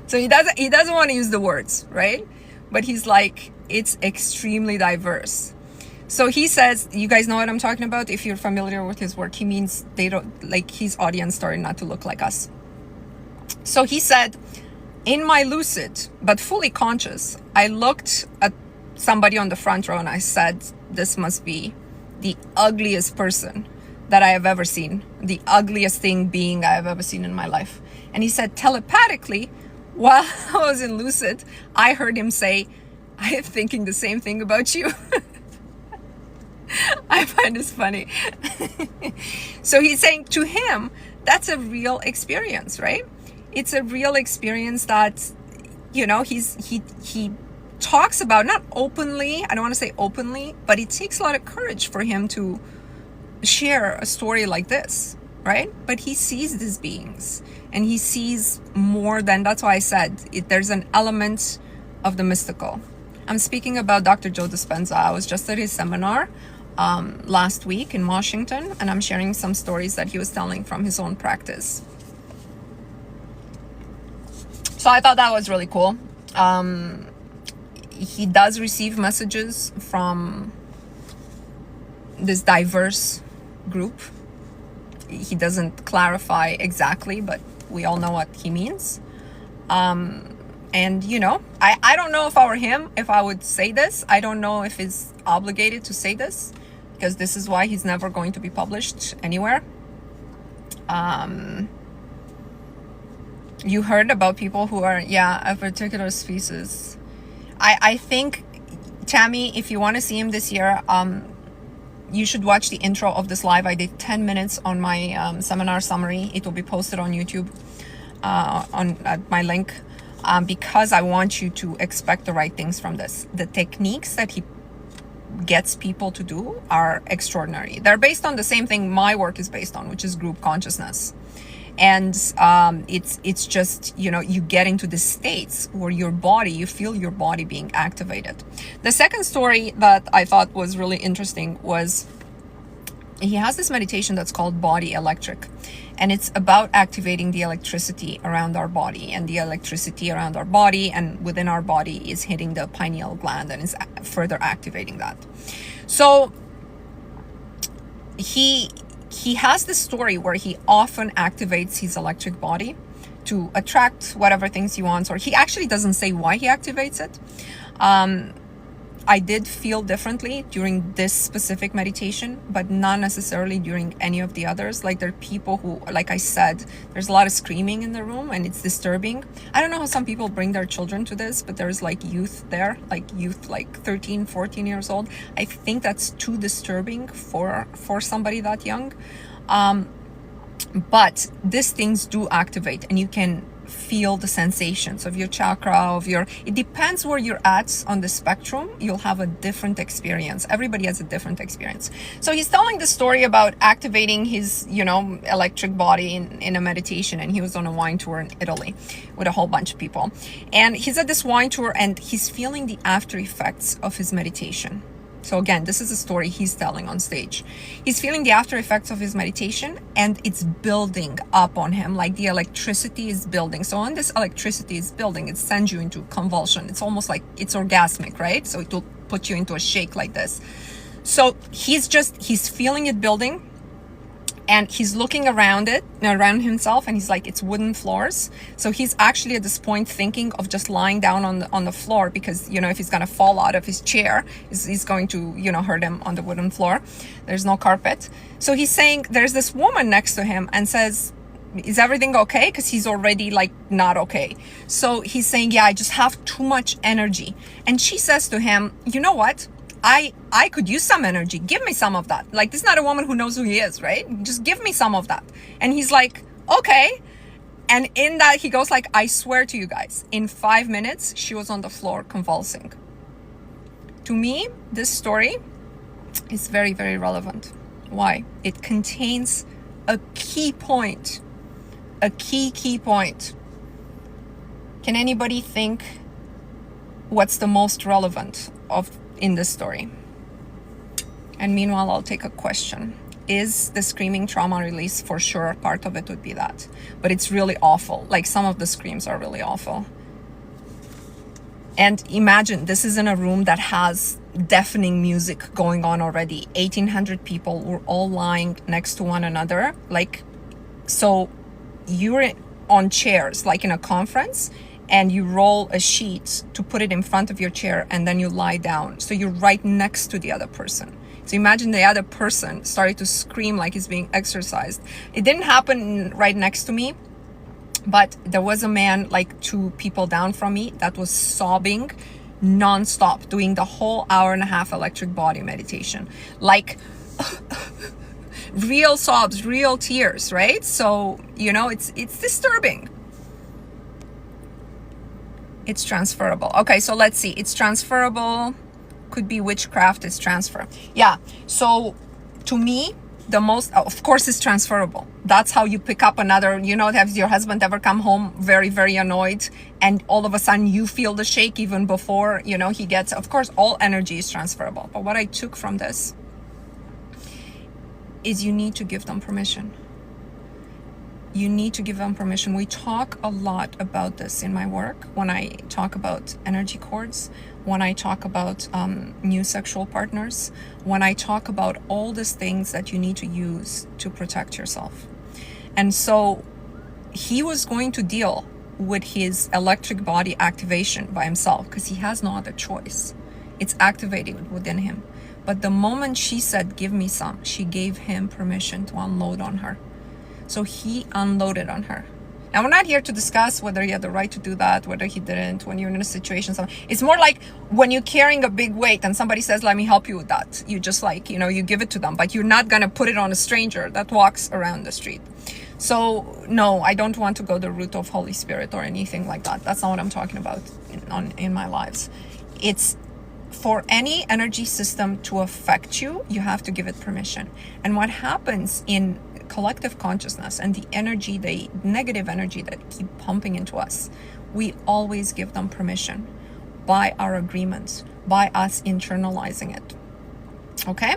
So he doesn't want to use the words, right? But he's like, it's extremely diverse. So he says, you guys know what I'm talking about. If you're familiar with his work, he means they don't, like, his audience started not to look like us. So he said, in my lucid, but fully conscious, I looked at somebody on the front row and I said, this must be the ugliest person that I have ever seen, the ugliest being I have ever seen in my life. And he said, telepathically, while I was in lucid, I heard him say, I am thinking the same thing about you. I find this funny. So he's saying to him, that's a real experience, right? It's a real experience that, you know, he talks about, not openly, I don't want to say openly, but it takes a lot of courage for him to share a story like this, right? But he sees these beings and he sees more than, that's why I said there's an element of the mystical. I'm speaking about Dr. Joe Dispenza. I was just at his seminar last week in Washington, and I'm sharing some stories that he was telling from his own practice. So I thought that was really cool. He does receive messages from this diverse group. He doesn't clarify exactly, but we all know what he means. And, you know, I don't know if I were him, if I would say this. I don't know if he's obligated to say this, because this is why he's never going to be published anywhere. You heard about people who are, a particular species. I think, Tammy, if you want to see him this year, you should watch the intro of this live. I did 10 minutes on my seminar summary. It will be posted on YouTube at my link. Because I want you to expect the right things from this. The techniques that he gets people to do are extraordinary. They're based on the same thing my work is based on, which is group consciousness. And it's just, you know, you get into the states where you feel your body being activated. The second story that I thought was really interesting was he has this meditation that's called Body Electric. And it's about activating the electricity around our body, and the electricity around our body and within our body is hitting the pineal gland and is further activating that. So he has this story where he often activates his electric body to attract whatever things he wants, or he actually doesn't say why he activates it. I did feel differently during this specific meditation, but not necessarily during any of the others. Like, there are people who, like I said, there's a lot of screaming in the room and it's disturbing. I don't know how some people bring their children to this, but there's like youth there, like 13, 14 years old. I think that's too disturbing for somebody that young. But these things do activate, and you can feel the sensations of your chakra, it depends where you're at on the spectrum. You'll have a different experience. Everybody has a different experience. So he's telling the story about activating his, you know, electric body in a meditation, and he was on a wine tour in Italy with a whole bunch of people. And he's at this wine tour and he's feeling the after effects of his meditation. So again, this is a story he's telling on stage. He's feeling the after effects of his meditation, and it's building up on him, like the electricity is building. So when this electricity is building, it sends you into convulsion. It's almost like it's orgasmic, right? So it will put you into a shake like this. So he's feeling it building, and he's looking around himself, and he's like, it's wooden floors. So he's actually at this point thinking of just lying down on the floor, because, you know, if he's gonna fall out of his chair, he's going to, you know, hurt him on the wooden floor. There's no carpet. So he's saying there's this woman next to him and says, is everything okay? Because he's already like not okay. So he's saying, yeah, I just have too much energy. And she says to him, you know what? I could use some energy. Give me some of that. Like, this is not a woman who knows who he is, right? Just give me some of that. And he's like, okay. And in that, he goes like, I swear to you guys, in 5 minutes, she was on the floor convulsing. To me, this story is very, very relevant. Why? It contains a key point. A key point. Can anybody think what's the most relevant in this story? And meanwhile, I'll take a question. Is the screaming trauma release? For sure, part of it would be that. But it's really awful. Like, some of the screams are really awful. And imagine, this is in a room that has deafening music going on already. 1,800 people were all lying next to one another. Like, so you're on chairs, like in a conference, and you roll a sheet to put it in front of your chair, and then you lie down. So you're right next to the other person. So imagine the other person started to scream like he's being exercised. It didn't happen right next to me, but there was a man like 2 people down from me that was sobbing non-stop, doing the whole hour-and-a-half electric body meditation. Like real sobs, real tears, right? So, you know, it's disturbing. It's transferable. Okay, so let's see. It's transferable. Could be witchcraft is transfer. Yeah. So to me, the most, of course, is transferable. That's how you pick up another, you know, has your husband ever come home very, very annoyed, and all of a sudden you feel the shake even before, you know, he gets, of course, all energy is transferable. But what I took from this is you need to give them permission. You need to give them permission. We talk a lot about this in my work when I talk about energy cords, when I talk about new sexual partners, when I talk about all these things that you need to use to protect yourself. And so he was going to deal with his electric body activation by himself because he has no other choice. It's activated within him. But the moment she said, give me some, she gave him permission to unload on her. So he unloaded on her. Now, we're not here to discuss whether he had the right to do that, whether he didn't, when you're in a situation. It's more like when you're carrying a big weight and somebody says, let me help you with that. You just like, you know, you give it to them, but you're not going to put it on a stranger that walks around the street. So no, I don't want to go the route of Holy Spirit or anything like that. That's not what I'm talking about in my lives. It's for any energy system to affect you, you have to give it permission. And what happens in collective consciousness and the energy, the negative energy that keep pumping into us, we always give them permission by our agreements, by us internalizing it. Okay?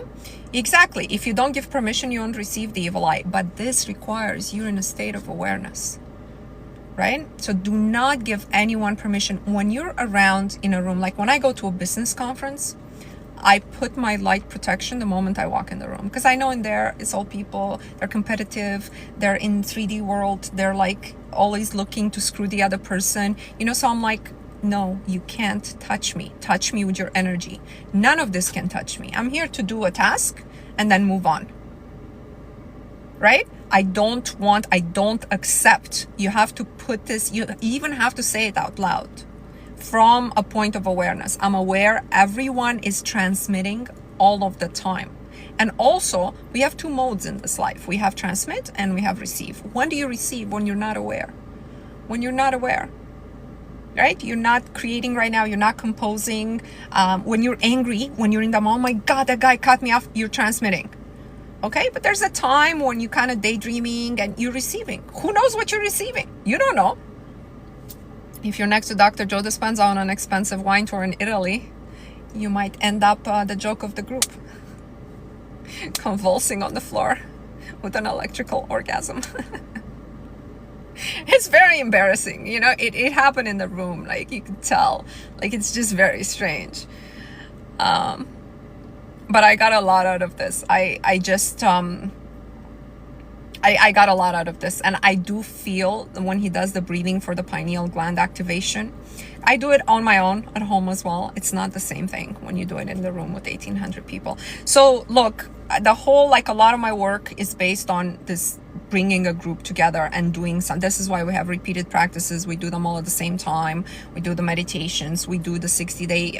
Exactly. If you don't give permission, you won't receive the evil eye. But this requires you're in a state of awareness, right? So do not give anyone permission. When you're around in a room, like when I go to a business conference, I put my light protection the moment I walk in the room, because I know in there it's all people, they're competitive, they're in 3D world, they're like always looking to screw the other person, you know. So I'm like, no, you can't touch me with your energy. None of this can touch me. I'm here to do a task and then move on, right? I don't accept. You have to put this, you even have to say it out loud. From a point of awareness, I'm aware everyone is transmitting all of the time. And also, we have 2 modes in this life. We have transmit and we have receive. When do you receive? When you're not aware. When you're not aware, right? You're not creating right now. You're not composing. When you're angry, when you're in the, oh my God, that guy cut me off, you're transmitting. Okay, but there's a time when you're kind of daydreaming and you're receiving. Who knows what you're receiving? You don't know. If you're next to Dr. Joe Dispenza on an expensive wine tour in Italy, you might end up the joke of the group, convulsing on the floor with an electrical orgasm. It's very embarrassing. You know, it happened in the room. Like, you could tell. Like, it's just very strange. But I got a lot out of this. I got a lot out of this, and I do feel when he does the breathing for the pineal gland activation, I do it on my own at home as well. It's not the same thing when you do it in the room with 1,800 people. So look, the whole, like, a lot of my work is based on this bringing a group together and doing some. This is why we have repeated practices. We do them all at the same time. We do the meditations. We do the 60-day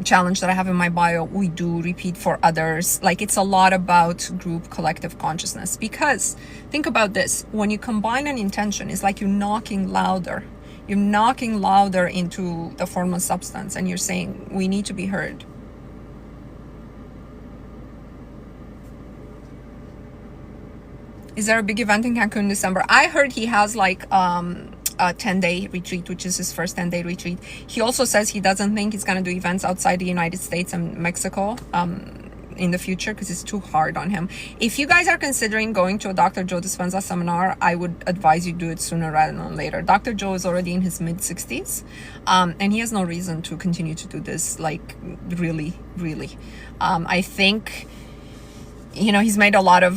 challenge that I have in my bio. We do repeat for others. Like, it's a lot about group collective consciousness, because think about this. When you combine an intention, it's like you're knocking louder. You're knocking louder into the formless substance, and you're saying, we need to be heard. Is there a big event in Cancun in December? I heard he has like a 10-day retreat, which is his first 10-day retreat. He also says he doesn't think he's going to do events outside the United States and Mexico in the future, because it's too hard on him. If you guys are considering going to a Dr. Joe Dispenza seminar, I would advise you do it sooner rather than later. Dr. Joe is already in his mid-60s, and he has no reason to continue to do this, like, really. I think he's made a lot of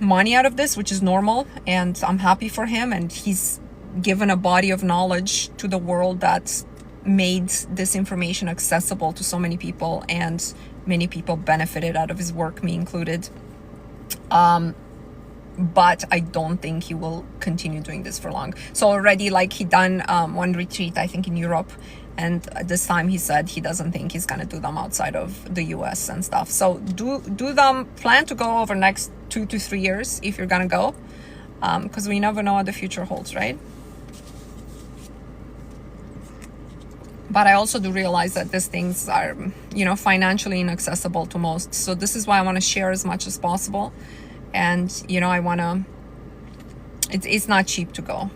money out of this, which is normal, and I'm happy for him. And he's given a body of knowledge to the world that made this information accessible to so many people, and many people benefited out of his work, me included. But I don't think he will continue doing this for long. So already, like, he done one retreat, I think, in Europe, and this time he said he doesn't think he's gonna do them outside of the US and stuff. So do them, plan to go over next 2 to 3 years if you're gonna go, because we never know what the future holds, right? But I also do realize that these things are, financially inaccessible to most. So this is why I want to share as much as possible. And, I want to, it's not cheap to go.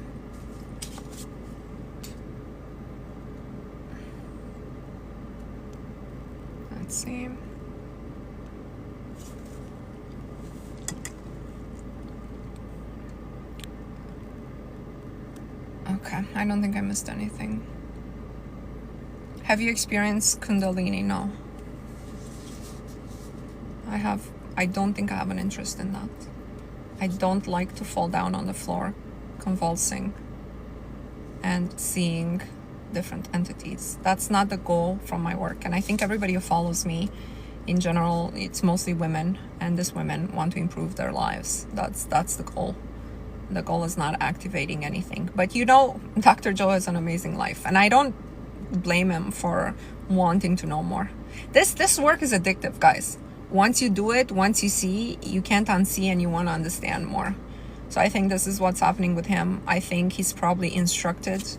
Let's see. Okay, I don't think I missed anything. Have you experienced Kundalini? No. I don't think I have an interest in that. I don't like to fall down on the floor, convulsing, and seeing different entities. That's not the goal from my work. And I think everybody who follows me, in general, it's mostly women, and these women want to improve their lives. That's the goal. The goal is not activating anything. But Dr. Joe has an amazing life, and I don't blame him for wanting to know more. This work is addictive, guys. Once you do it, once you see, you can't unsee, and you want to understand more. So I think this is what's happening with him. I think he's probably instructed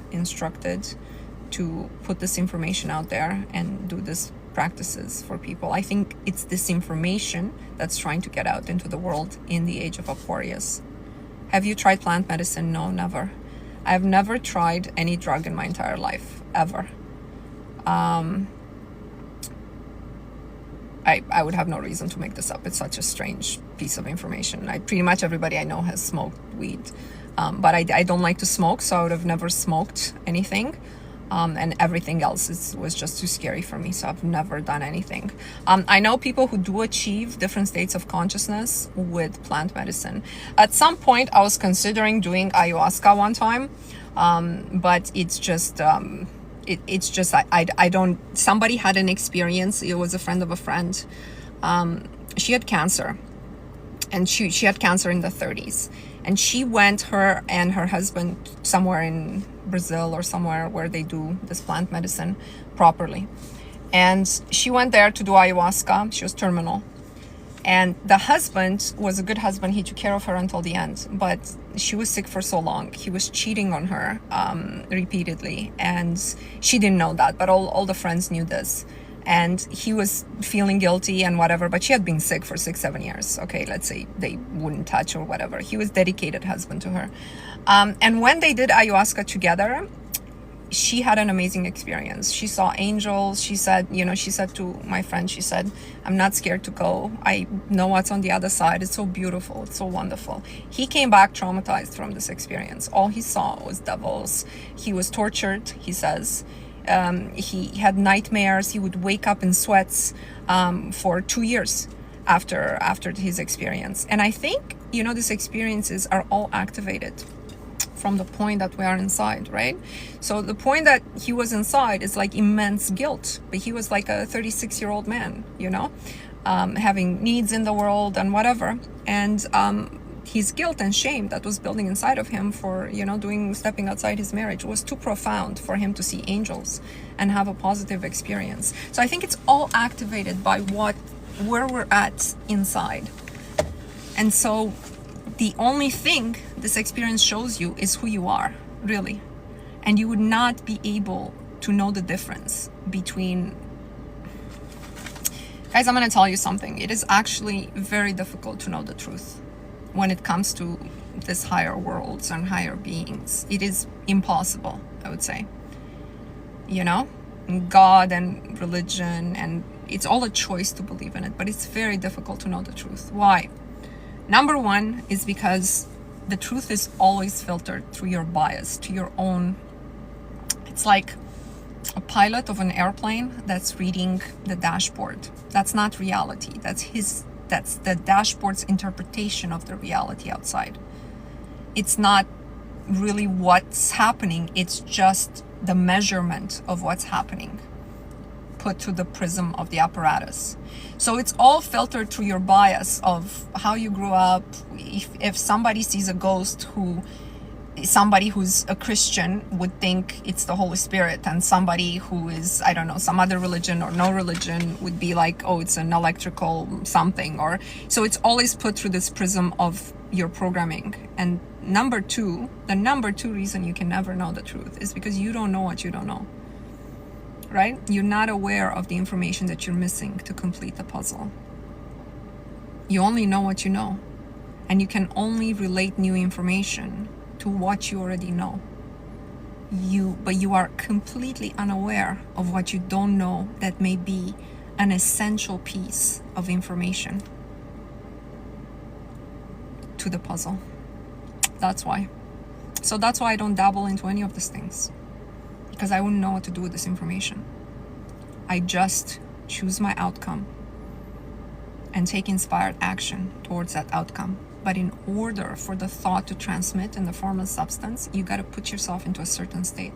to put this information out there and do these practices for people. I think it's this information that's trying to get out into the world in the age of Aquarius. Have you tried plant medicine? No, never. I've never tried any drug in my entire life, ever. I would have no reason to make this up. It's such a strange piece of information. Pretty much everybody I know has smoked weed, but I don't like to smoke, so I would have never smoked anything, and everything else was just too scary for me, so I've never done anything. I know people who do achieve different states of consciousness with plant medicine. At some point, I was considering doing ayahuasca one time, but it's just... I don't, somebody had an experience. It was a friend of a friend. She had cancer, and she had cancer in the 30s, and she went, her and her husband, somewhere in Brazil or somewhere where they do this plant medicine properly. And she went there to do ayahuasca. She was terminal. And the husband was a good husband. He took care of her until the end, but she was sick for so long. He was cheating on her repeatedly, and she didn't know that, but all the friends knew this. And he was feeling guilty and whatever, but she had been sick for 6-7 years. Okay, let's say they wouldn't touch or whatever. He was dedicated husband to her. And when they did ayahuasca together, she had an amazing experience. She saw angels. She said, she said to my friend, she said, I'm not scared to go. I know what's on the other side. It's so beautiful. It's so wonderful. He came back traumatized from this experience. All he saw was devils. He was tortured, he says. He had nightmares. He would wake up in sweats for 2 years after his experience. And I think, these experiences are all activated from the point that we are inside, right? So the point that he was inside is like immense guilt, but he was like a 36-year-old man, having needs in the world and whatever. And his guilt and shame that was building inside of him for, stepping outside his marriage was too profound for him to see angels and have a positive experience. So I think it's all activated by where we're at inside. And so the only thing this experience shows you is who you are, really. And you would not be able to know the difference between... Guys, I'm going to tell you something. It is actually very difficult to know the truth when it comes to these higher worlds and higher beings. It is impossible, I would say. God and religion, and it's all a choice to believe in it, but it's very difficult to know the truth. Why? Number one is because the truth is always filtered through your bias, to your own. It's like a pilot of an airplane that's reading the dashboard. That's not reality. That's his That's the dashboard's interpretation of the reality outside. It's not really what's happening, it's just the measurement of what's happening put through the prism of the apparatus. So it's all filtered through your bias of how you grew up. If somebody sees a ghost, somebody who's a Christian would think it's the Holy Spirit, and somebody who is, I don't know, some other religion or no religion would be like, oh, it's an electrical something. Or so it's always put through this prism of your programming. And the number two reason you can never know the truth is because you don't know what you don't know, right? You're not aware of the information that you're missing to complete the puzzle. You only know what you know, and you can only relate new information to what you already know. But you are completely unaware of what you don't know that may be an essential piece of information to the puzzle. That's why. So that's why I don't dabble into any of these things, because I wouldn't know what to do with this information. I just choose my outcome and take inspired action towards that outcome. But in order for the thought to transmit in the form of substance, you got to put yourself into a certain state.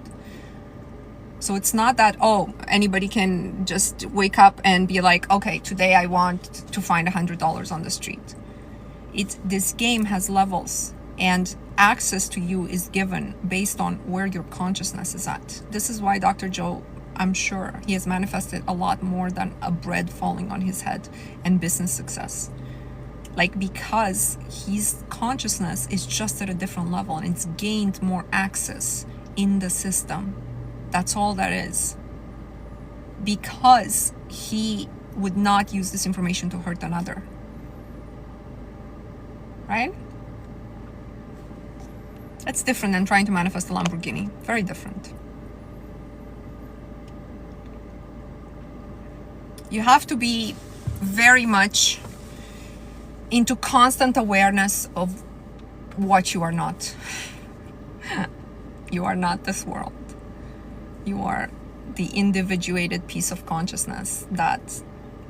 So it's not that, oh, anybody can just wake up and be like, okay, today I want to find $100 on the street. This game has levels, and access to you is given based on where your consciousness is at. This is why Dr. Joe, I'm sure he has manifested a lot more than a bread falling on his head and business success. Like, because his consciousness is just at a different level and it's gained more access in the system. That's all that is. Because he would not use this information to hurt another. Right? It's different than trying to manifest a Lamborghini. Very different. You have to be very much into constant awareness of what you are not. You are not this world. You are the individuated piece of consciousness that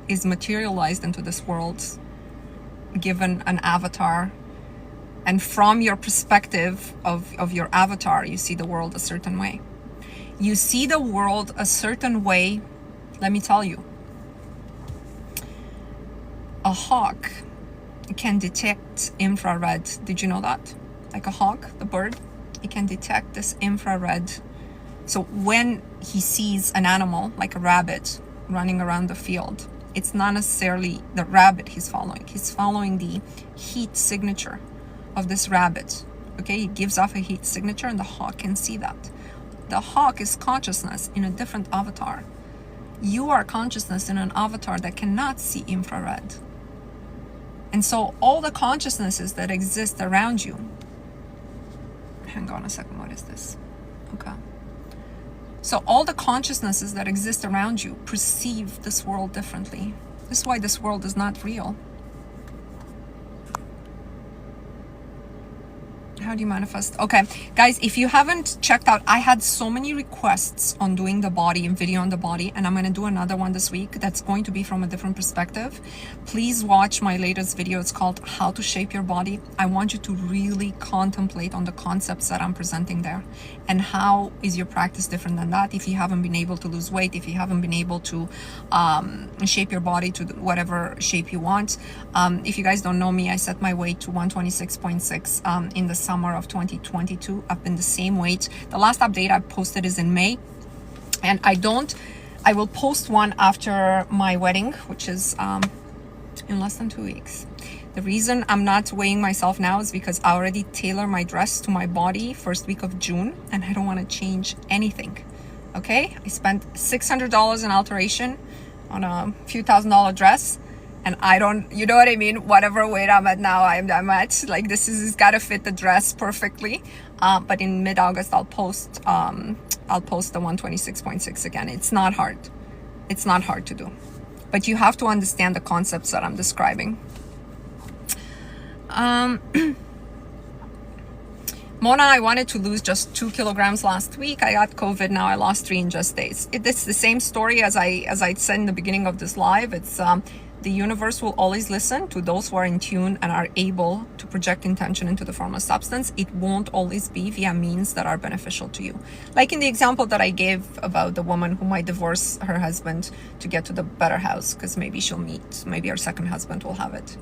is materialized into this world, given an avatar. And from your perspective of your avatar, you see the world a certain way. You see the world a certain way. Let me tell you, a hawk can detect infrared. Did you know that? Like a hawk, the bird, it can detect this infrared. So when he sees an animal, like a rabbit, running around the field, it's not necessarily the rabbit he's following. He's following the heat signature of this rabbit. Okay, he gives off a heat signature, and the hawk can see that. The hawk is consciousness in a different avatar. You are consciousness in an avatar that cannot see infrared. And so all the consciousnesses that exist around you, hang on a second, what is this? Okay. So all the consciousnesses that exist around you perceive this world differently. This is why this world is not real. How do you manifest? Okay, guys, if you haven't checked out, I had so many requests on doing the body and video on the body, and I'm going to do another one this week that's going to be from a different perspective. Please watch my latest video. It's called How to Shape Your Body. I want you to really contemplate on the concepts that I'm presenting there, and how is your practice different than that. If you haven't been able to lose weight, if you haven't been able to shape your body to whatever shape you want. If you guys don't know me, I set my weight to 126.6 in the summer of 2022. I've been the same weight. The last update I posted is in May, and I will post one after my wedding, which is in less than 2 weeks. The reason I'm not weighing myself now is because I already tailor my dress to my body first week of June, and I don't want to change anything. Okay, I spent $600 in alteration on a few $1,000 dress, and I don't, you know what I mean? Whatever weight I'm at now, I'm at. Like, this is got to fit the dress perfectly. But in mid-August, I'll post the 126.6 again. It's not hard. It's not hard to do. But you have to understand the concepts that I'm describing. Mona, I wanted to lose just 2 kilograms last week. I got COVID. Now I lost 3 in just days. It's the same story as I said in the beginning of this live. It's The universe will always listen to those who are in tune and are able to project intention into the form of substance. It won't always be via means that are beneficial to you. Like in the example that I gave about the woman who might divorce her husband to get to the better house because maybe maybe her second husband will have it.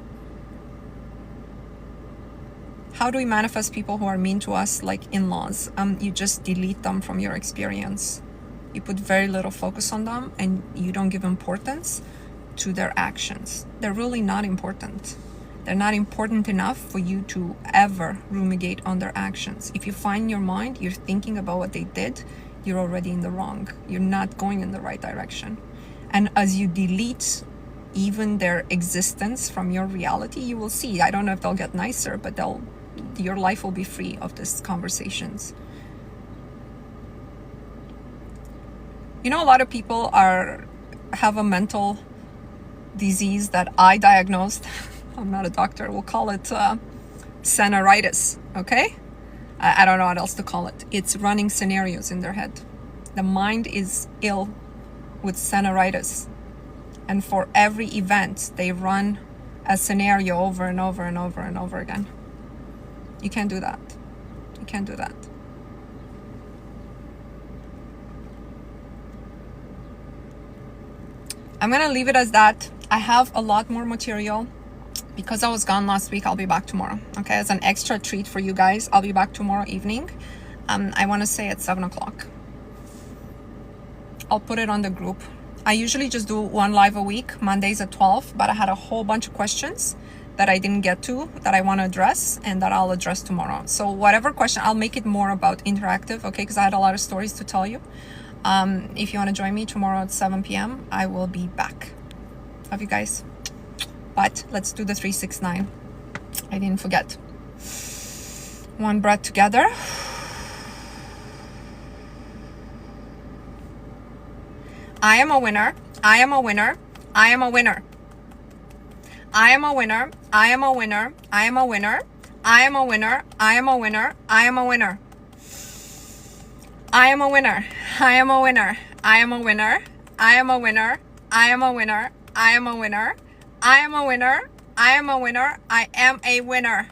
How do we manifest people who are mean to us, like in-laws? You just delete them from your experience. You put very little focus on them and you don't give importance to their actions. They're really not important. They're not important enough for you to ever rumigate on their actions. If you find in your mind you're thinking about what they did, you're already in the wrong. You're not going in the right direction. And as you delete even their existence from your reality, you will see, I don't know if they'll get nicer, but your life will be free of these conversations. You know, a lot of people have a mental disease that I diagnosed. I'm not a doctor. We'll call it scenaritis, okay? I don't know what else to call it. It's running scenarios in their head. The mind is ill with scenaritis. And for every event, they run a scenario over and over and over and over again. You can't do that. You can't do that. I'm going to leave it as that. I have a lot more material. Because I was gone last week, I'll be back tomorrow. Okay, as an extra treat for you guys, I'll be back tomorrow evening. I want to say at 7 o'clock. I'll put it on the group. I usually just do one live a week, Mondays at 12, but I had a whole bunch of questions that I didn't get to that I want to address and that I'll address tomorrow. So whatever question, I'll make it more about interactive, okay, because I had a lot of stories to tell you. If you want to join me tomorrow at 7 p.m., I will be back. Love you guys. But let's do the 369. I didn't forget. One breath together. I am a winner. I am a winner. I am a winner. I am a winner. I am a winner. I am a winner. I am a winner. I am a winner. I am a winner. I am a winner. I am a winner. I am a winner. I am a winner. I am a winner. I am a winner. I am a winner. I am a winner. I am a winner.